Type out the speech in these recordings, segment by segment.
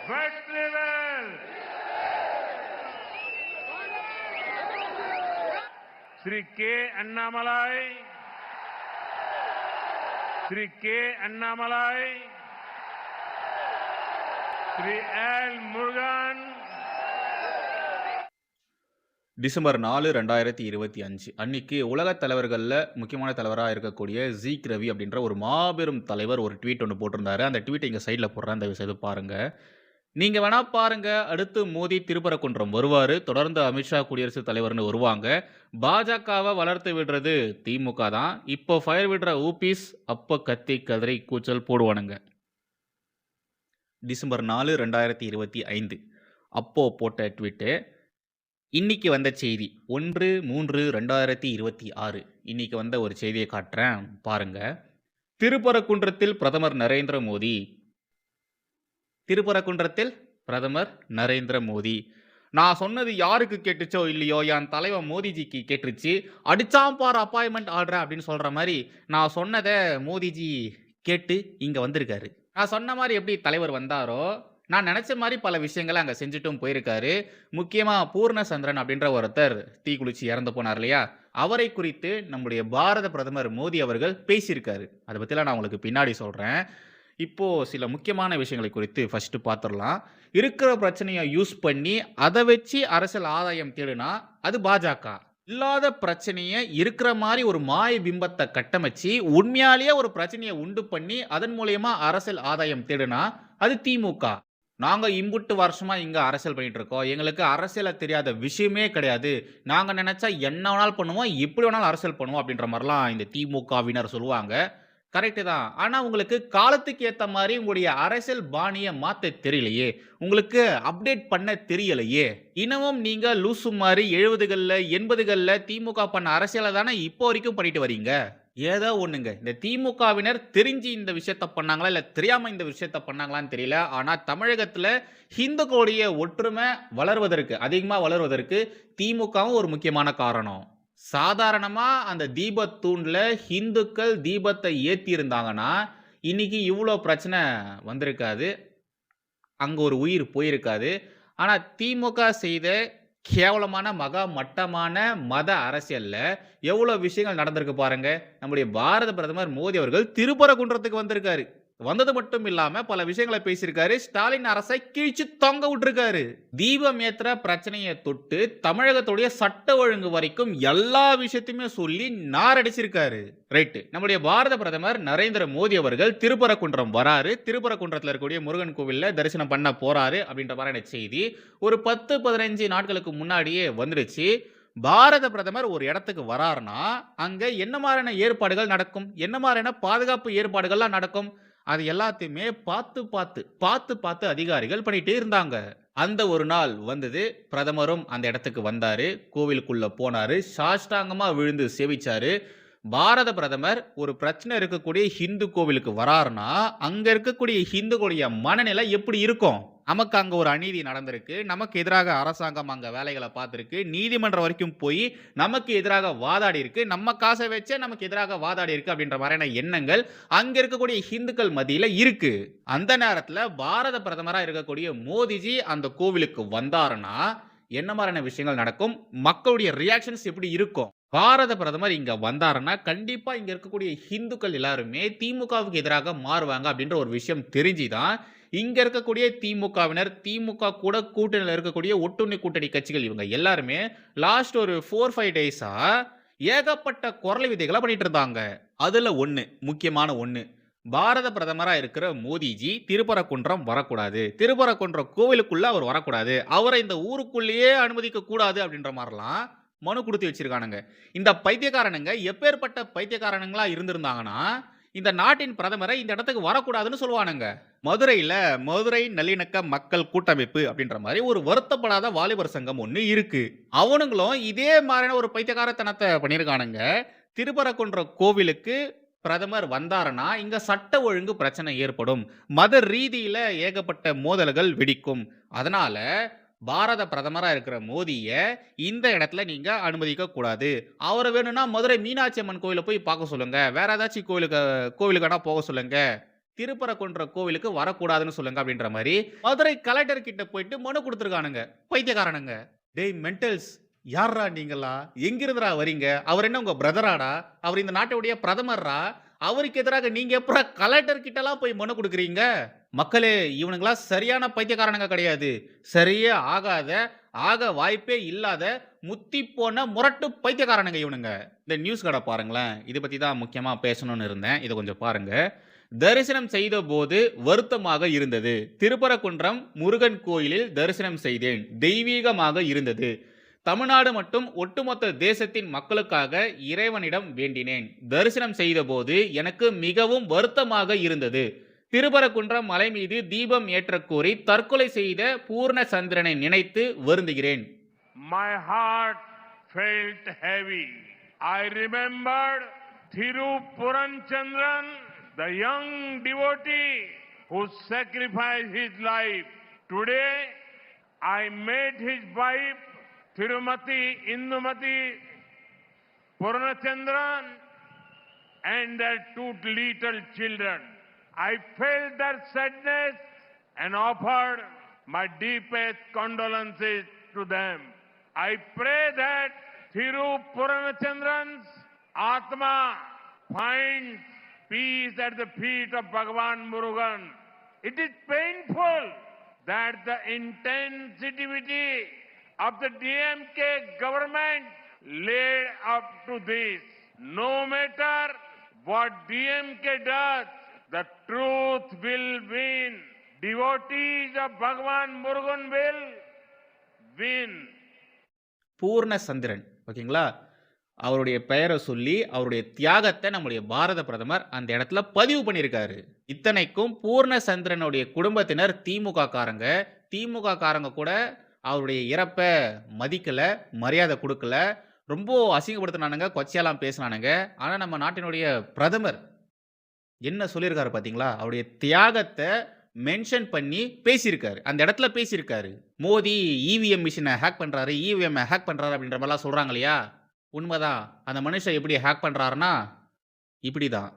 வெற்றிவேல். श्री के अन्नामलाई, श्री के Annamalai, Shri L Murugan. December 4, 2025 அன்னைக்கு உலகத் தலைவர்களில் முக்கியமான தலைவராக இருக்கக்கூடிய ஜீக் ரவி அப்படின்ற ஒரு மாபெரும் தலைவர் ஒரு ட்வீட் ஒன்று போட்டிருந்தாரு. அந்த ட்வீட்டை இங்கே சைடில் போடுறேன், அந்த விஷயத்தை பாருங்கள். நீங்கள் வேணா பாருங்க, அடுத்து மோடி திருப்பரங்குன்றம் வருவார், தொடர்ந்து அமித்ஷா குடியரசுத் தலைவர்னு வருவாங்க. பாஜகவை வளர்த்து விடுறது திமுக தான். இப்போ ஃபயர் விடுற ஊபிஸ் அப்போ கத்தி கதறி கூச்சல் போடுவானுங்க. டிசம்பர் 4, 2025 அப்போ போட்ட ட்வீட்டு. இன்னைக்கு வந்த செய்தி 1/3/2026 இன்னைக்கு வந்த ஒரு செய்தியை காட்டுறேன் பாருங்க. திருப்பரங்குன்றத்தில் பிரதமர் நரேந்திர மோடி. திருப்பரங்குன்றத்தில் பிரதமர் நரேந்திர மோடி. நான் சொன்னது யாருக்கு கேட்டுச்சோ இல்லையோ, என் தலைவர் மோடிஜிக்கு கேட்டுருச்சு. அடிச்சாம் பார் அப்பாயின்மெண்ட் ஆர்டர் அப்படின்னு சொல்ற மாதிரி நான் சொன்னதை மோடிஜி கேட்டு இங்க வந்திருக்காரு. நான் சொன்ன மாதிரி எப்படி தலைவர் வந்தாரோ, நான் நினச்ச மாதிரி பல விஷயங்களை அங்கே செஞ்சுட்டும் போயிருக்காரு. முக்கியமாக பூர்ணச்சந்திரன் அப்படின்ற ஒருத்தர் தீக்குளிச்சு இறந்து போனார் இல்லையா, அவரை குறித்து நம்முடைய பாரத பிரதமர் மோடி அவர்கள் பேசியிருக்காரு. அதை பற்றிலாம் நான் உங்களுக்கு பின்னாடி சொல்கிறேன். இப்போது சில முக்கியமான விஷயங்களை குறித்து ஃபஸ்ட்டு பார்த்துடலாம். இருக்கிற பிரச்சனையை யூஸ் பண்ணி அதை வச்சு அரசியல் ஆதாயம் தேடுனா அது பாஜக. இல்லாத பிரச்சனையை இருக்கிற மாதிரி ஒரு மாய பிம்பத்தை கட்டமைச்சு உண்மையாலேயே ஒரு பிரச்சனையை உண்டு பண்ணி அதன் மூலயமா அரசியல் ஆதாயம் தேடுனா அது திமுக. நாங்கள் இம்புட்டு வருஷமாக இங்கே அரசியல் பண்ணிகிட்டு இருக்கோம், எங்களுக்கு அரசியலை தெரியாத விஷயமே கிடையாது, நாங்கள் நினச்சா என்ன வேணாலும் பண்ணுவோம், எப்படி வேணாலும் அரசியல் பண்ணுவோம் அப்படின்ற மாதிரிலாம் இந்த திமுகவினர் சொல்லுவாங்க. கரெக்டு தான். ஆனால் உங்களுக்கு காலத்துக்கு ஏற்ற மாதிரி உங்களுடைய அரசியல் பாணியை மாற்ற தெரியலையே, உங்களுக்கு அப்டேட் பண்ண தெரியலையே. இன்னமும் நீங்கள் லூசு மாதிரி 70களில் 80களில் திமுக பண்ண அரசியலை தானே இப்போ வரைக்கும் பண்ணிட்டு வரீங்க. ஏதோ ஒண்ணுங்க, இந்த திமுகவினர் தெரிஞ்சு இந்த விஷயத்த பண்ணாங்களா இல்லை தெரியாமல் இந்த விஷயத்த பண்ணாங்களான்னு தெரியல. ஆனால் தமிழகத்தில் ஹிந்துக்களுடைய ஒற்றுமை வளர்வதற்கு, அதிகமாக வளர்வதற்கு திமுகவும் ஒரு முக்கியமான காரணம். சாதாரணமாக அந்த தீபத்தூணில் ஹிந்துக்கள் தீபத்தை ஏற்றி இருந்தாங்கன்னா இன்னைக்கு இவ்வளோ பிரச்சனை வந்திருக்காது, அங்கே ஒரு உயிர் போயிருக்காது. ஆனால் திமுக செய்த கேவலமான மகா மட்டமான மத அரசியல்ல எவ்வளவு விஷயங்கள் நடந்திருக்கு பாருங்க. நம்முடைய பாரத பிரதமர் மோடி அவர்கள் திருப்பரங்குன்றத்துக்கு வந்திருக்காரு. வந்தது மட்டும் இல்லாம பல விஷயங்களை பேசியிருக்காரு. ஸ்டாலின் அரசை கீழ்ச்சி தொங்க விட்டுருக்காரு. தீபம் ஏத்துற பிரச்சனையை தொட்டு தமிழகத்துடைய சட்ட ஒழுங்கு வரைக்கும் எல்லா விஷயத்தையுமே சொல்லி நாரடிச்சிருக்காரு. ரைட்டு, நம்முடைய பாரத பிரதமர் நரேந்திர மோடி அவர்கள் திருப்பரங்குன்றம் வராரு. திருப்பரங்குன்றத்தில் இருக்கக்கூடிய முருகன் கோவில்ல தரிசனம் பண்ண போறாரு அப்படின்ற மாதிரி செய்தி ஒரு 10-15 நாட்களுக்கு முன்னாடியே வந்துடுச்சு. பாரத பிரதமர் ஒரு இடத்துக்கு வராருன்னா அங்க என்ன மாதிரியான ஏற்பாடுகள் நடக்கும், என்ன மாதிரியான பாதுகாப்பு ஏற்பாடுகள்லாம் நடக்கும், அது எல்லாத்தையுமே பார்த்து அதிகாரிகள் பண்ணிட்டே இருந்தாங்க. அந்த ஒரு நாள் வந்தது, பிரதமரும் அந்த இடத்துக்கு வந்தாரு, கோவிலுக்குள்ள போனாரு, சாஷ்டாங்கமா விழுந்து சேவிச்சாரு. பாரத பிரதமர் ஒரு பிரச்சனை இருக்கக்கூடிய ஹிந்து கோவிலுக்கு வராருன்னா அங்க இருக்கக்கூடிய ஹிந்துக்களுடைய மனநிலை எப்படி இருக்கும்? நமக்கு அங்க ஒரு அநீதி நடந்திருக்கு, நமக்கு எதிராக அரசாங்கம் அங்க வேலைகளை பார்த்திருக்கு, நீதிமன்றம் வரைக்கும் போய் நமக்கு எதிராக வாதாடி இருக்கு, நம்ம காசை வச்சே நமக்கு எதிராக வாதாடி இருக்கு அப்படின்ற மாதிரியான எண்ணங்கள் அங்க இருக்கக்கூடிய ஹிந்துக்கள் மத்தியில இருக்கு. அந்த நேரத்துல பாரத பிரதமரா இருக்கக்கூடிய மோடிஜி அந்த கோவிலுக்கு வந்தாருன்னா என்ன மாதிரியான விஷயங்கள் நடக்கும், மக்களுடைய ரியாக்ஷன்ஸ் எப்படி இருக்கும்? பாரத பிரதமர் இங்க வந்தாருன்னா கண்டிப்பா இங்க இருக்கக்கூடிய ஹிந்துக்கள் எல்லாருமே திமுகவுக்கு எதிராக மாறுவாங்க அப்படின்ற ஒரு விஷயம் தெரிஞ்சுதான் இங்க இருக்கக்கூடிய திமுகவினர், திமுக கூட கூட்டணியில் இருக்கக்கூடிய ஒட்டுண்ணி கூட்டணி கட்சிகள் இவங்க எல்லாருமே லாஸ்ட் ஒரு 4-5 டேஸா ஏகப்பட்ட குரல் விதைகளை பண்ணிட்டு இருந்தாங்க. அதுல முக்கியமான ஒண்ணு, பாரத பிரதமரா இருக்கிற மோடிஜி திருப்பரங்குன்றம் வரக்கூடாது, திருப்பரங்குன்றம் கோவிலுக்குள்ள அவர் வரக்கூடாது, அவரை இந்த ஊருக்குள்ளேயே அனுமதிக்க கூடாது அப்படின்ற மாதிரிலாம் மனு கொடுத்து வச்சிருக்கானுங்க. இந்த பைத்தியக்காரனுங்க எப்பேற்பட்ட பைத்தியக்காரனுங்களா இருந்திருந்தாங்கன்னா இந்த நாட்டின் பிரதமரை இந்த இடத்துக்கு வரக்கூடாதுன்னு சொல்லுவானுங்க. மதுரை நல்லிணக்க மக்கள் கூட்டமைப்பு அப்படின்ற மாதிரி ஒரு வருத்தப்படாத வாலிபர் சங்கம் ஒன்று இருக்கு. அவனுங்களும் இதே மாதிரியான ஒரு பைத்தியக்காரத்தனத்தை பண்ணியிருக்கானுங்க. திருப்பரங்குன்றம் கோவிலுக்கு பிரதமர் வந்தாருன்னா இங்க சட்ட ஒழுங்கு பிரச்சனை ஏற்படும், மத ரீதியில ஏகப்பட்ட மோதல்கள் வெடிக்கும். அதனால பாரத பிரதமரா இருக்கிற மோடியை இந்த இடத்துல நீங்க அனுமதிக்க கூடாது. அவரை வேணும்னா மதுரை மீனாட்சி அம்மன் கோயில போய் பார்க்க சொல்லுங்க, வேற ஏதாச்சும் கோவிலுக்கான போக சொல்லுங்க, திருப்பரங்குன்ற கோவிலுக்கு வரக்கூடாதுன்னு சொல்லுங்க அப்படின்ற மாதிரி மதுரை கலெக்டர் கிட்ட போயிட்டு மனு கொடுத்துருக்கானுங்க பைத்தியக்காரனுங்க. டேய் மென்டல்ஸ், யார்ரா நீங்களா, எங்கிருந்துடா வரீங்க, அவர் என்ன உங்க பிரதராடா, அவர் இந்த நாட்டுடைய பிரதமர்ரா, அவருக்கு எதிராக நீங்க எப்படா கலெக்டர் கிட்டலாம் போய் மனு கொடுக்குறீங்க? மக்களே, இவனுங்களா சரியான பைத்தியக்காரனுங்க கிடையாது, சரியே ஆகாத, ஆக வாய்ப்பே இல்லாத முத்தி போன முரட்டு பைத்தியக்காரனுங்க இவனுங்க. இந்த நியூஸ் கடை பாருங்களேன், இதை பத்தி தான் முக்கியமா பேசணும்னு இருந்தேன், இதை கொஞ்சம் பாருங்க. தரிசனம் செய்த போது வருத்தமாக இருந்தது. திருப்பரங்குன்றம் முருகன் கோயிலில் தரிசனம் செய்தேன், தெய்வீகமாக இருந்தது. தமிழ்நாடு மற்றும் ஒட்டுமொத்த தேசத்தின் மக்களுக்காக இறைவனிடம் வேண்டினேன். தரிசனம் செய்தபோது எனக்கு மிகவும் வருத்தமாக இருந்தது. திருப்பரங்குன்றம் மலை மீது தீபம் ஏற்றக் கோரி தற்கொலை செய்த பூர்ணச்சந்திரனை நினைத்து வருந்துகிறேன். My heart felt heavy. I remembered Thiru Puranchandran, the young devotee who sacrificed his life. Today, I met his wife, Tirumati Indumati Purnachandran, and their two little children. I felt their sadness and offered my deepest condolences to them. I pray that Thiru Purnachandran's Atma finds peace at the feet of Bhagavan Murugan. It is painful that the insensitivity of the DMK government led up to this. No matter what DMK does, the truth will win. Devotees of Bhagavan Murugan will win. பூர்ணச்சந்திரன், ஓகேங்களா, அவருடைய பெயரை சொல்லி அவருடைய தியாகத்தை நம்முடைய பாரத பிரதமர் அந்த இடத்துல பதிவு பண்ணியிருக்காரு. இத்தனைக்கும் பூர்ணச்சந்திரனுடைய குடும்பத்தினர் திமுக காரங்க. திமுக காரங்க கூட அவருடைய இறப்பை மதிக்கல, மரியாதை கொடுக்கல, ரொம்ப அசிங்கப்படுத்தினானுங்க, கொச்சையெல்லாம் பேசினானுங்க. ஆனால் நம்ம நாட்டினுடைய பிரதமர் என்ன சொல்லியிருக்காரு பார்த்தீங்களா, அவருடைய தியாகத்தை மென்ஷன் பண்ணி பேசியிருக்காரு, அந்த இடத்துல பேசியிருக்காரு. மோடி இவிஎம் மிஷினை ஹேக் பண்ணுறாரு, இவிஎம் ஹேக் பண்ணுறாரு அப்படின்ற மாதிரிலாம் சொல்கிறாங்க இல்லையா, உண்மைதான். அந்த மனுஷன் எப்படி ஹேக் பண்ணுறாருன்னா இப்படி தான்,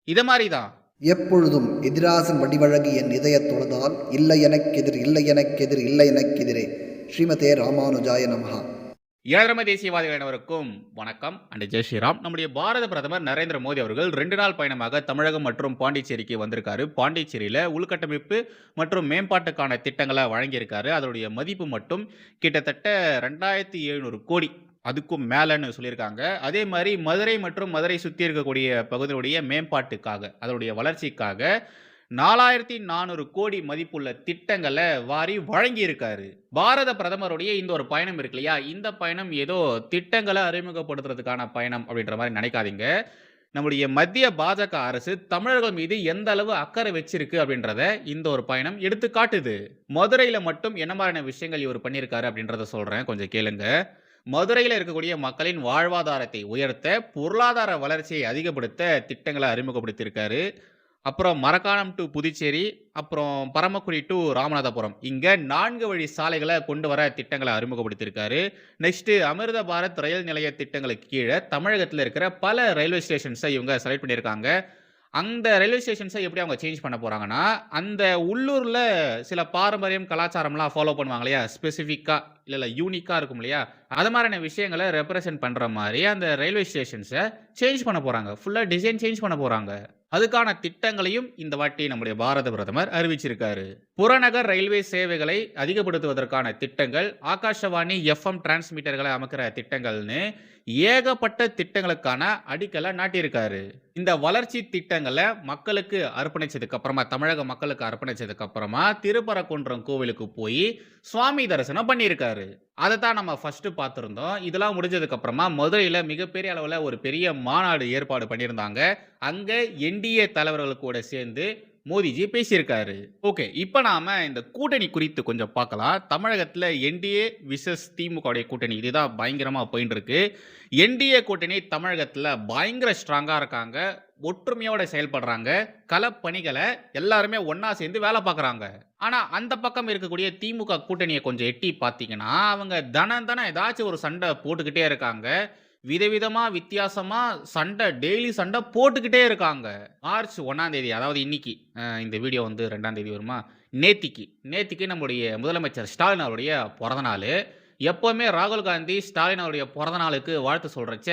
இதை மாதிரி தான். எப்பொழுதும் எதிராசன் வடிவழகு என் இதய தொழுதால் இல்லை எனக்கெதிர் இல்லை எனக்கெதிர் இல்லை எனக்கெதிரே. ஸ்ரீமதே ராமானுஜாய நமஹா. ஏழரமை தேசியவாதிகள் அனைவருக்கும் வணக்கம் அண்ட் ஜெய் ஸ்ரீராம். நம்முடைய பாரத பிரதமர் நரேந்திர மோடி அவர்கள் 2 நாள் பயணமாக தமிழகம் மற்றும் பாண்டிச்சேரிக்கு வந்திருக்காரு. பாண்டிச்சேரியில் உள்கட்டமைப்பு மற்றும் மேம்பாட்டுக்கான திட்டங்களை வழங்கியிருக்காரு. அதனுடைய மதிப்பு மட்டும் கிட்டத்தட்ட 2700 கோடி, அதுக்கும் மேலன்னு சொல்லியிருக்காங்க. அதே மாதிரி மதுரை மற்றும் மதுரை சுற்றி இருக்கக்கூடிய பகுதியுடைய மேம்பாட்டுக்காக, அதனுடைய வளர்ச்சிக்காக 4400 கோடி மதிப்புள்ள திட்டங்களை வாரி வழங்கியிருக்காரு. பாரத பிரதமருடைய இந்த ஒரு பயணம் இருக்கு இல்லையா, இந்த பயணம் ஏதோ திட்டங்களை அறிமுகப்படுத்துறதுக்கான பயணம் அப்படின்ற மாதிரி நினைக்காதீங்க. நம்முடைய மத்திய பாஜக அரசு தமிழர்கள் மீது எந்த அளவு அக்கறை வச்சிருக்கு அப்படின்றத இந்த ஒரு பயணம் எடுத்து காட்டுது. மதுரையில மட்டும் என்ன மாதிரியான விஷயங்கள் இவர் பண்ணியிருக்காரு அப்படின்றத சொல்றேன், கொஞ்சம் கேளுங்க. மதுரையில் இருக்கக்கூடிய மக்களின் வாழ்வாதாரத்தை உயர்த்த, பொருளாதார வளர்ச்சியை அதிகப்படுத்த திட்டங்களை அறிமுகப்படுத்தியிருக்காரு. அப்புறம் மரக்காணம் டு புதுச்சேரி, அப்புறம் பரமக்குடி டு ராமநாதபுரம், இங்கே 4 வழி சாலைகளை கொண்டு வர திட்டங்களை அறிமுகப்படுத்தியிருக்காரு. நெக்ஸ்ட்டு அமிர்த பாரத் ரயில் நிலைய திட்டங்களுக்கு கீழே தமிழகத்தில் இருக்கிற பல ரயில்வே ஸ்டேஷன்ஸை இவங்க செலக்ட் பண்ணியிருக்காங்க. அந்த ரயில்வே ஸ்டேஷன்ஸை எப்படி அவங்க சேஞ்ச் பண்ண போகிறாங்கன்னா, அந்த உள்ளூரில் சில பாரம்பரியம் கலாச்சாரம்லாம் ஃபாலோ பண்ணுவாங்க இல்லையா, ஸ்பெசிஃபிக்காக இல்லை யூனிக்காக இருக்கும் இல்லையா, அது மாதிரியான விஷயங்களை ரெப்ரசென்ட் பண்ணுற மாதிரி அந்த ரயில்வே ஸ்டேஷன்ஸை சேஞ்ச் பண்ண போகிறாங்க, ஃபுல்லாக டிசைன் சேஞ்ச் பண்ண போகிறாங்க. அதுக்கான திட்டங்களையும் இந்த வாட்டி நம்முடைய பாரத பிரதமர் அறிவிச்சிருக்காரு. புறநகர் ரயில்வே சேவைகளை அதிகப்படுத்துவதற்கான திட்டங்கள், ஆகாஷவாணி FM டிரான்ஸ்மிட்டர்களை அமைக்கிற திட்டங்கள்னு ஏகப்பட்ட திட்டங்களுக்கான அடிக்கலை நாட்டியிருக்காரு. இந்த வளர்ச்சி திட்டங்களை மக்களுக்கு அர்ப்பணிச்சதுக்கு அப்புறமா, தமிழக மக்களுக்கு அர்ப்பணிச்சதுக்கு அப்புறமா திருப்பரங்குன்றம் கோவிலுக்கு போய் சுவாமி தரிசனம் பண்ணியிருக்காரு. அதை தான் நம்ம ஃபர்ஸ்ட் பார்த்துருந்தோம். இதெல்லாம் முடிஞ்சதுக்கு அப்புறமா மதுரையில் மிகப்பெரிய அளவில் ஒரு பெரிய மாநாடு ஏற்பாடு பண்ணியிருந்தாங்க. அங்கே NDA தலைவர்கள் கூட சேர்ந்து மோடிஜி பேசியிருக்காரு. ஓகே, இப்போ நாம இந்த கூட்டணி குறித்து கொஞ்சம் பார்க்கலாம். தமிழகத்தில் NDA விசஸ் திமுக கூட்டணி, இதுதான் பயங்கரமாக போயின்னு இருக்கு. NDA கூட்டணி தமிழகத்தில் பயங்கர ஸ்ட்ராங்காக இருக்காங்க, ஒற்றுமையோட செயல்படுறாங்க, களப்பணிகளை எல்லாருமே ஒன்றா சேர்ந்து வேலை பார்க்குறாங்க. ஆனால் அந்த பக்கம் இருக்கக்கூடிய திமுக கூட்டணியை கொஞ்சம் எட்டி பார்த்தீங்கன்னா, அவங்க தனம் ஏதாச்சும் ஒரு சண்டை போட்டுக்கிட்டே இருக்காங்க. விதவிதமா வித்தியாசமா சண்டை, டெய்லி சண்டை போட்டுக்கிட்டே இருக்காங்க. மார்ச் 1ஆம் தேதி, அதாவது இன்னைக்கு, இந்த வீடியோ வந்து 2ஆம் தேதி வருமா? நேத்திக்கு நம்முடைய முதலமைச்சர் ஸ்டாலின் அவருடைய பிறந்த நாள். எப்பவுமே ராகுல் காந்தி ஸ்டாலின் அவருடைய பிறந்த நாளுக்கு வாழ்த்து சொல்றச்ச,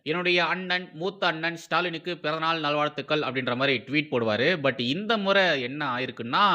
என்னுடைய அண்ணன், மூத்த அண்ணன் ஸ்டாலினுக்கு பிறந்தநாள் நல்வாழ்த்துக்கள் அப்படின்ற மாதிரி ட்வீட் போடுவாரு. பட் இந்த முறை என்ன ஆயிருக்குன்னா,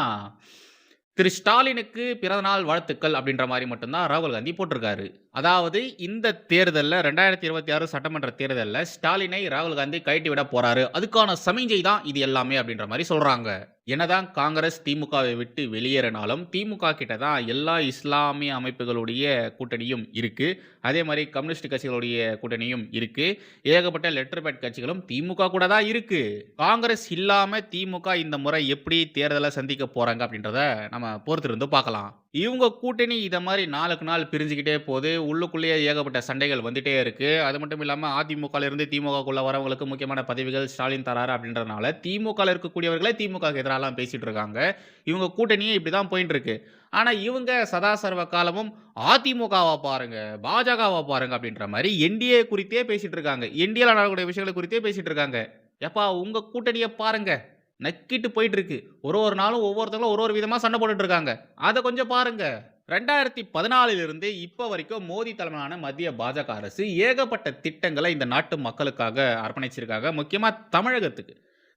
திரு ஸ்டாலினுக்கு பிறந்தநாள் வாழ்த்துக்கள் அப்படின்ற மாதிரி மட்டும்தான் ராகுல் காந்தி போட்டிருக்காரு. அதாவது இந்த தேர்தலில் 2026 சட்டமன்ற தேர்தலில் ஸ்டாலினை ராகுல் காந்தி கழட்டி விட போறாரு, அதுக்கான சமிஞ்சை தான் இது எல்லாமே அப்படின்ற மாதிரி சொல்றாங்க. என்னதான் காங்கிரஸ் திமுகவை விட்டு வெளியேறினாலும் திமுக கிட்ட தான் எல்லா இஸ்லாமிய அமைப்புகளுடைய கூட்டணியும் இருக்கு. அதே மாதிரி கம்யூனிஸ்ட் கட்சிகளுடைய கூட்டணியும் இருக்கு. ஏகப்பட்ட லெட்டர் பேட் கட்சிகளும் திமுக கூட தான் இருக்கு. காங்கிரஸ் இல்லாம திமுக இந்த முறை எப்படி தேர்தலை சந்திக்க போறாங்க அப்படின்றத நம்ம பொறுத்திருந்து பார்க்கலாம். இவங்க கூட்டணி இதை மாதிரி நாளுக்கு நாள் பிரிஞ்சுக்கிட்டே போகுது. உள்ளுக்குள்ளேயே ஏகப்பட்ட சண்டைகள் வந்துட்டே இருக்கு. அது மட்டும் இல்லாமல் அதிமுகல இருந்து திமுகக்குள்ள வரவங்களுக்கு முக்கியமான பதவிகள் ஸ்டாலின் தராரு அப்படின்றதுனால திமுகல இருக்கக்கூடியவர்களே திமுக எதிராலாம் பேசிட்டு இருக்காங்க. இவங்க கூட்டணியே இப்படிதான் போயிட்டு இருக்கு. ஆனா இவங்க சதா சர்வ காலமும் அதிமுகவா பாருங்க, பாஜகவா பாருங்க அப்படின்ற மாதிரி என்டிஏ குறித்தே பேசிட்டு இருக்காங்க. என்டிஏல நடக்கக்கூடிய விஷயங்களை குறித்தே பேசிட்டு இருக்காங்க. எப்பா உங்க கூட்டணியை பாருங்க, நக்கிட்டு போயிட்டு இருக்கு. ஒரு நாளும் ஒவ்வொருத்தங்களும் ஒரு விதமா சண்டை போட்டுட்டு இருக்காங்க. அதை கொஞ்சம் பாருங்க. 2014 இப்ப வரைக்கும் மோடி தலைமையிலான மத்திய பாஜக அரசு ஏகப்பட்ட திட்டங்களை இந்த நாட்டு மக்களுக்காக அர்ப்பணிச்சிருக்காங்க. முக்கியமா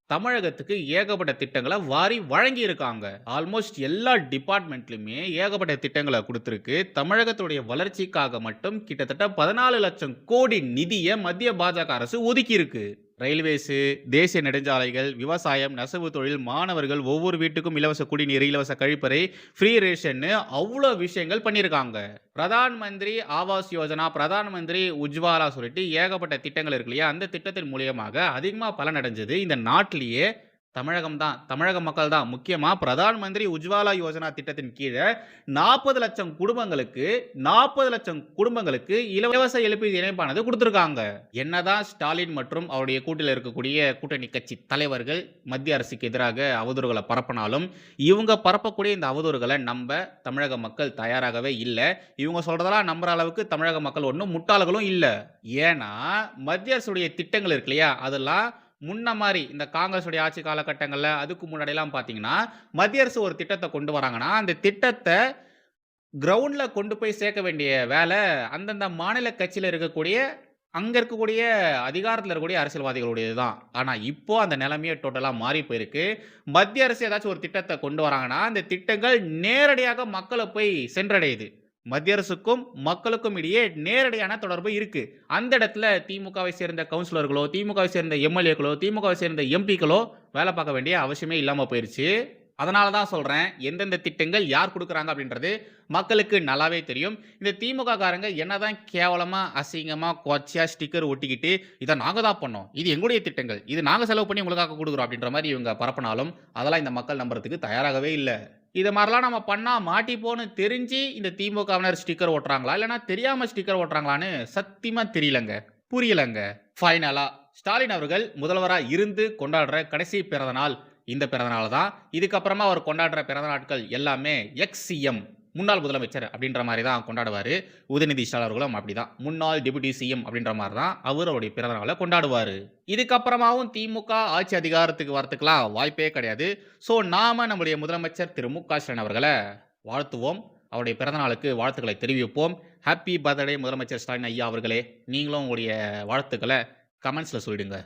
தமிழகத்துக்கு ஏகப்பட்ட திட்டங்களை வாரி வழங்கி இருக்காங்க. ஆல்மோஸ்ட் எல்லா டிபார்ட்மெண்ட்லயுமே ஏகப்பட்ட திட்டங்களை கொடுத்திருக்கு. தமிழகத்துடைய வளர்ச்சிக்காக மட்டும் கிட்டத்தட்ட 14 லட்சம் கோடி நிதியை மத்திய பாஜக அரசு ஒதுக்கி இருக்கு. ரயில்வேஸு, தேசிய நெடுஞ்சாலைகள், விவசாயம், நெசவு தொழில், மாணவர்கள், ஒவ்வொரு வீட்டுக்கும் இலவச குடிநீர், இலவச கழிப்பறை, ஃப்ரீ ரேஷன்னு அவ்வளோ விஷயங்கள் பண்ணியிருக்காங்க. பிரதான் மந்திரி ஆவாஸ் யோஜனா, பிரதான் மந்திரி உஜ்வாலா சொல்லிட்டு ஏகப்பட்ட திட்டங்கள் இருக்கு இல்லையா? அந்த திட்டத்தின் மூலியமாக அதிகமாக பலனடைஞ்சது இந்த நாட்டிலேயே தமிழக மக்கள் தான். முக்கியமா பிரதான் மந்திரி உஜ்வாலா யோஜனா திட்டத்தின் கீழே 40 லட்சம் குடும்பங்களுக்கு இலவச எல்பிஜி இணைப்பானது கொடுத்திருக்காங்க. என்னதான் ஸ்டாலின் மற்றும் அவருடைய கூட்டில் இருக்கக்கூடிய கூட்டணி கட்சி தலைவர்கள் மத்திய அரசுக்கு எதிராக அவதூறுகளை பரப்பினாலும் இவங்க பரப்பக்கூடிய இந்த அவதூறுகளை நம்ப தமிழக மக்கள் தயாராகவே இல்லை. இவங்க சொல்றதெல்லாம் நம்புற அளவுக்கு தமிழக மக்கள் ஒன்றும் முட்டாள்களும் இல்லை. ஏன்னா மத்திய அரசுடைய திட்டங்கள் இருக்கு இல்லையா, அதெல்லாம் முன்ன மாதிரி இந்த காங்கிரஸுடைய ஆட்சி காலகட்டங்களில் அதுக்கு முன்னாடிலாம் பார்த்தீங்கன்னா மத்திய அரசு ஒரு திட்டத்தை கொண்டு வராங்கன்னா அந்த திட்டத்தை கிரவுண்டில் கொண்டு போய் சேர்க்க வேண்டிய வேலை அந்தந்த மாநில கட்சியில் இருக்கக்கூடிய அங்கே இருக்கக்கூடிய அதிகாரத்தில் இருக்கக்கூடிய அரசியல்வாதிகளுடையது தான். ஆனால் இப்போ அந்த நிலைமையே டோட்டலாக மாறி போயிருக்கு. மத்திய அரசு ஏதாச்சும் ஒரு திட்டத்தை கொண்டு வராங்கன்னா அந்த திட்டங்கள் நேரடியாக மக்களை போய் சென்றடையுது. மத்திய அரசுக்கும் மக்களுக்கும் இடையே நேரடியான தொடர்பு இருக்கு. அந்த இடத்துல திமுகவை சேர்ந்த கவுன்சிலர்களோ, திமுகவை சேர்ந்த எம்எல்ஏக்களோ, திமுகவை சேர்ந்த எம்பிக்களோ வேலை பார்க்க வேண்டிய அவசியமே இல்லாம போயிருச்சு. அதனால தான் சொல்றேன், எந்தெந்த திட்டங்கள் யார் கொடுக்குறாங்க அப்படின்றது மக்களுக்கு நல்லாவே தெரியும். இந்த திமுக காரங்க என்னதான் கேவலமா, அசிங்கமா, கொச்சையா ஸ்டிக்கர் ஒட்டிக்கிட்டு இதை நாங்க தான் பண்ணோம், இது எங்களுடைய திட்டங்கள், இது நாங்க செலவு பண்ணி உங்களுக்காக கொடுக்குறோம் அப்படின்ற மாதிரி இவங்க பரப்பினாலும் அதெல்லாம் இந்த மக்கள் நம்புறதுக்கு தயாராகவே இல்லை. இதை மாதிரிலாம் நம்ம பண்ணா மாட்டிப்போன்னு தெரிஞ்சு இந்த திமுகவினர் ஸ்டிக்கர் ஓட்டுறாங்களா இல்லைன்னா தெரியாம ஸ்டிக்கர் ஓட்டுறாங்களான்னு சத்தியமா தெரியலங்க, புரியலங்க. ஃபைனலா ஸ்டாலின் அவர்கள் முதல்வரா இருந்து கொண்டாடுற கடைசி பிறந்த நாள் இந்த பிறந்த நாள் தான். இதுக்கப்புறமா அவர் கொண்டாடுற பிறந்த நாட்கள் எல்லாமே எக்ஸ் சிஎம், முன்னாள் முதலமைச்சர் அப்படின்ற மாதிரி தான் கொண்டாடுவார். உதயநிதி ஸ்டாலின் அவர்களும் அப்படிதான், முன்னாள் டெபுட்டி சிஎம் அப்படின்ற மாதிரி தான் அவருடைய பிறந்த நாளை கொண்டாடுவார். இதுக்கப்புறமாவும் திமுக ஆட்சி அதிகாரத்துக்கு வரத்துக்குலாம் வாய்ப்பே கிடையாது. ஸோ நாம நம்முடைய முதலமைச்சர் திரு மு க ஸ்டாலின் அவர்களை வாழ்த்துவோம், அவருடைய பிறந்த நாளுக்கு வாழ்த்துக்களை தெரிவிப்போம். ஹாப்பி பர்த்டே முதலமைச்சர் ஸ்டாலின் ஐயா அவர்களே. நீங்களும் உங்களுடைய வாழ்த்துக்களை கமெண்ட்ஸில் சொல்லிடுங்க.